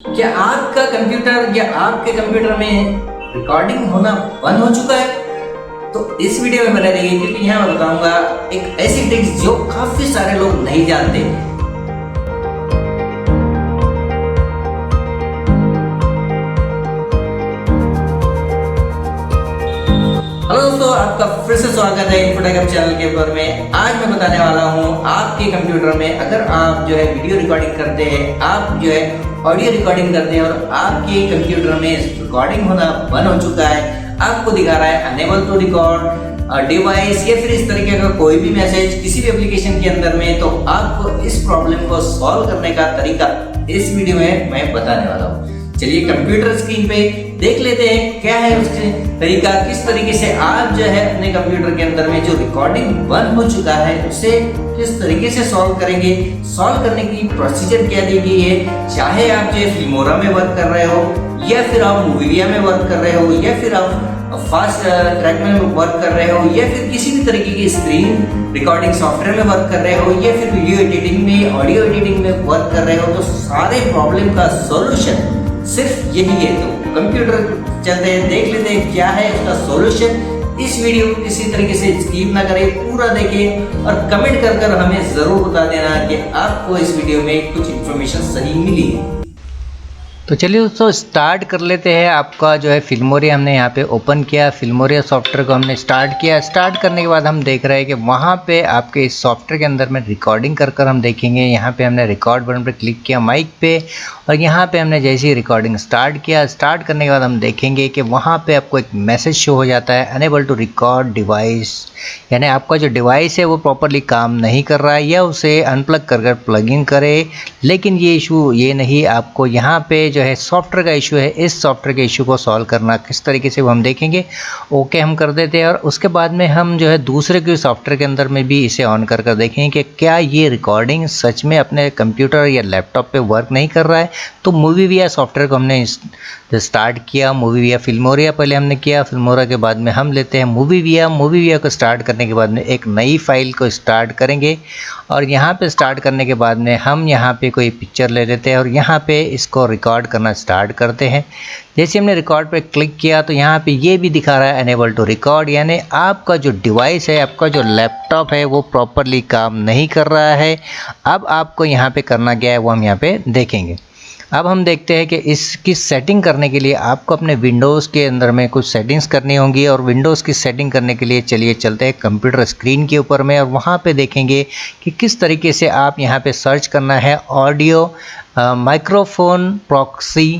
क्या आपका कंप्यूटर या आपके कंप्यूटर में रिकॉर्डिंग होना बंद हो चुका है? तो इस वीडियो में बने रहिए क्योंकि यहाँ मैं बताऊंगा एक ऐसी ट्रिक्स जो काफी सारे लोग नहीं जानते। हेलो दोस्तों, आपका फिर से स्वागत है इन्फोटेक चैनल के ऊपर में। आज मैं बताने वाला हूँ आपके कंप्यूटर में अगर आप जो है वीडियो रिकॉर्डिंग करते हैं, आप जो है ऑडियो रिकॉर्डिंग करते हैं और आपके कंप्यूटर में रिकॉर्डिंग होना बंद हो चुका है, आपको दिखा रहा है अनेबल टू रिकॉर्ड डिवाइस या फिर इस तरीके का कोई भी मैसेज किसी भी एप्लीकेशन के अंदर में, तो आपको इस प्रॉब्लम को सॉल्व करने का तरीका इस वीडियो में मैं बताने वाला हूँ। चलिए कंप्यूटर स्क्रीन पे देख लेते हैं क्या है उसके तरीका, किस तरीके से आप जो है अपने कंप्यूटर के अंदर में जो रिकॉर्डिंग बंद हो चुका है उसे किस तरीके से सॉल्व करेंगे। सॉल्व करने की प्रोसीजर क्या दी गई है, चाहे आप जो फिल्मोरा में वर्क कर रहे हो या फिर आप मूवीविया में वर्क कर रहे हो या फिर आप फास्ट ट्रैक में वर्क कर रहे हो या फिर किसी भी तरीके की स्क्रीन रिकॉर्डिंग सॉफ्टवेयर में वर्क कर रहे हो या फिर वीडियो एडिटिंग में ऑडियो एडिटिंग में वर्क कर रहे हो, तो सारे प्रॉब्लम का सॉल्यूशन सिर्फ यही है। तो कंप्यूटर चलते हैं, देख लेते हैं क्या है उसका सॉल्यूशन। इस वीडियो को किसी तरीके से स्किप ना करें, पूरा देखें और कमेंट कर हमें जरूर बता देना कि आपको इस वीडियो में कुछ इन्फॉर्मेशन सही मिली है। तो चलिए दोस्तों स्टार्ट कर लेते हैं। आपका जो है फिल्मोरिया हमने यहाँ पे ओपन किया, फिल्मोरिया सॉफ्टवेयर को हमने स्टार्ट किया। स्टार्ट करने के बाद हम देख रहे हैं कि वहाँ पे आपके इस सॉफ्टवेयर के अंदर में रिकॉर्डिंग कर हम देखेंगे। यहाँ पे हमने रिकॉर्ड बटन पर क्लिक किया माइक पे और यहाँ पे हमने जैसे ही रिकॉर्डिंग स्टार्ट किया, स्टार्ट करने के बाद हम देखेंगे कि वहाँ पर आपको एक मैसेज शो हो जाता है अनेबल टू रिकॉर्ड डिवाइस, यानी आपका जो डिवाइस है वो प्रॉपरली काम नहीं कर रहा है या उसे अनप्लग कर प्लग इन करे। लेकिन ये इशू ये नहीं, आपको यहाँ पे जो है सॉफ्टवेयर का इशू है। इस सॉफ्टवेयर के इशू को सॉल्व करना किस तरीके से वो हम देखेंगे। ओके हम कर देते हैं और उसके बाद में हम जो है दूसरे के सॉफ्टवेयर के अंदर में भी इसे ऑन कर देखेंगे कि क्या ये रिकॉर्डिंग सच में अपने कंप्यूटर या लैपटॉप पे वर्क नहीं कर रहा है। तो मूवीविया सॉफ्टवेयर को हमने स्टार्ट किया, मूवीविया फिल्मोरिया पहले हमने किया, फिल्मोरिया के बाद में हम लेते हैं मूवीविया। मूवीविया को स्टार्ट करने के बाद में एक नई फाइल को स्टार्ट करेंगे और यहाँ पे स्टार्ट करने के बाद में हम यहाँ पे कोई पिक्चर ले लेते हैं और यहाँ पे इसको रिकॉर्ड करना स्टार्ट करते हैं। जैसे हमने रिकॉर्ड पे क्लिक किया तो यहाँ पे ये भी दिखा रहा है अनेबल टू रिकॉर्ड, यानी आपका जो डिवाइस है, आपका जो लैपटॉप है वो प्रॉपरली काम नहीं कर रहा है। अब आपको यहाँ पे करना क्या है वो हम यहाँ पे देखेंगे। अब हम देखते हैं कि इसकी सेटिंग करने के लिए आपको अपने विंडोज़ के अंदर में कुछ सेटिंग्स करनी होंगी और विंडोज़ की सेटिंग करने के लिए चलिए चलते हैं कंप्यूटर स्क्रीन के ऊपर में और वहाँ पे देखेंगे कि किस तरीके से आप यहाँ पे सर्च करना है ऑडियो माइक्रोफोन प्रॉक्सी।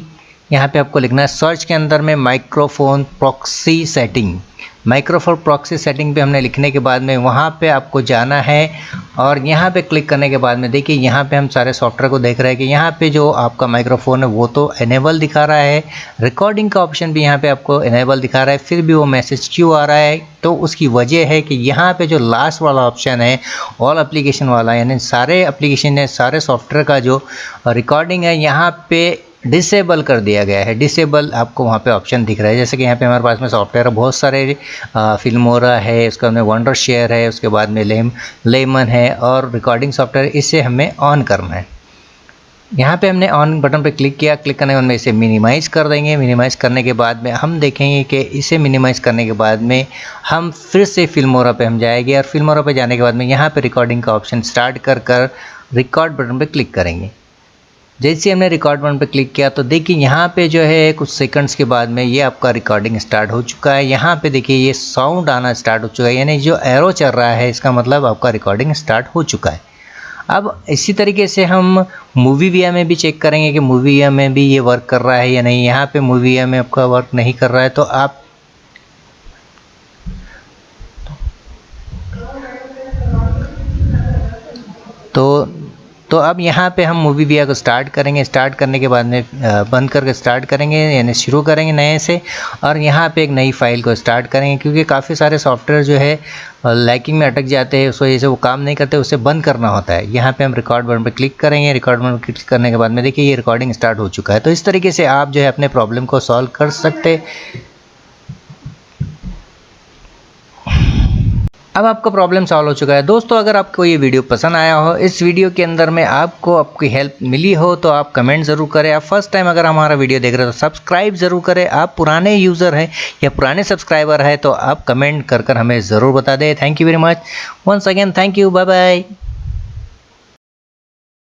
यहाँ पे आपको लिखना है सर्च के अंदर में microphone proxy setting. Microphone proxy setting पे हमने लिखने के बाद में वहाँ पे आपको जाना है और यहाँ पे क्लिक करने के बाद में देखिए यहाँ पे हम सारे सॉफ्टवेयर को देख रहे हैं कि यहाँ पे जो आपका माइक्रोफोन है वो तो इनेबल दिखा रहा है, रिकॉर्डिंग का ऑप्शन भी यहाँ पे आपको इनेबल दिखा रहा है, फिर भी वो मैसेज क्यों आ रहा है। तो उसकी वजह है कि यहाँ पे जो लास्ट वाला ऑप्शन है ऑल एप्लीकेशन वाला, यानी सारे एप्लीकेशन है, सारे सॉफ्टवेयर का जो रिकॉर्डिंग है यहाँ पे डिसेबल कर दिया गया है। डिसेबल आपको वहाँ पे ऑप्शन दिख रहा है, जैसे कि यहाँ पे हमारे पास में सॉफ्टवेयर बहुत सारे फिल्मोरा है, उसका हमें वंडर शेयर है, उसके बाद में लेमन है और रिकॉर्डिंग सॉफ्टवेयर, इसे हमें ऑन करना है। यहाँ पे हमने ऑन बटन पे क्लिक किया, क्लिक करने के बाद में इसे मिनिमाइज़ कर देंगे। मिनिमाइज़ करने के बाद में हम देखेंगे कि इसे मिनिमाइज़ करने के बाद में हम फिर से फिल्मोरा पे हम जाएंगे और फिल्मोरा पे जाने के बाद में यहाँ पे रिकॉर्डिंग का ऑप्शन स्टार्ट कर रिकॉर्ड बटन पे क्लिक करेंगे। जैसे हमने रिकॉर्ड बटन पे क्लिक किया तो देखिए यहाँ पे जो है कुछ सेकंड्स के बाद में ये आपका रिकॉर्डिंग स्टार्ट हो चुका है। यहाँ पे देखिए ये साउंड आना स्टार्ट हो चुका है, यानी जो एरो चल रहा है इसका मतलब आपका रिकॉर्डिंग स्टार्ट हो चुका है। अब इसी तरीके से हम मूवीविया में भी चेक करेंगे कि मूवीविया में भी ये वर्क कर रहा है या नहीं। यहाँ पे मूवीविया में आपका वर्क नहीं कर रहा है तो आप तो अब यहाँ पे हम मूवीविया को स्टार्ट करेंगे। स्टार्ट करने के बाद में बंद करके स्टार्ट करेंगे, यानी शुरू करेंगे नए से और यहाँ पे एक नई फाइल को स्टार्ट करेंगे, क्योंकि काफ़ी सारे सॉफ्टवेयर जो है लैकिंग में अटक जाते हैं, उस वजह से वो काम नहीं करते, उसे बंद करना होता है। यहाँ पे हम रिकॉर्ड बटन पर क्लिक करेंगे। रिकॉर्ड बटन पर क्लिक करने के बाद में देखिए ये रिकॉर्डिंग स्टार्ट हो चुका है। तो इस तरीके से आप जो है अपने प्रॉब्लम को सॉल्व कर सकते। अब आपका प्रॉब्लम सॉल्व हो चुका है। दोस्तों अगर आपको ये वीडियो पसंद आया हो, इस वीडियो के अंदर में आपको आपकी हेल्प मिली हो तो आप कमेंट ज़रूर करें। आप फर्स्ट टाइम अगर हमारा वीडियो देख रहे हो तो सब्सक्राइब ज़रूर करें। आप पुराने यूज़र हैं या पुराने सब्सक्राइबर हैं तो आप कमेंट कर हमें ज़रूर बता दें। Thank you very much once again, thank you, bye bye.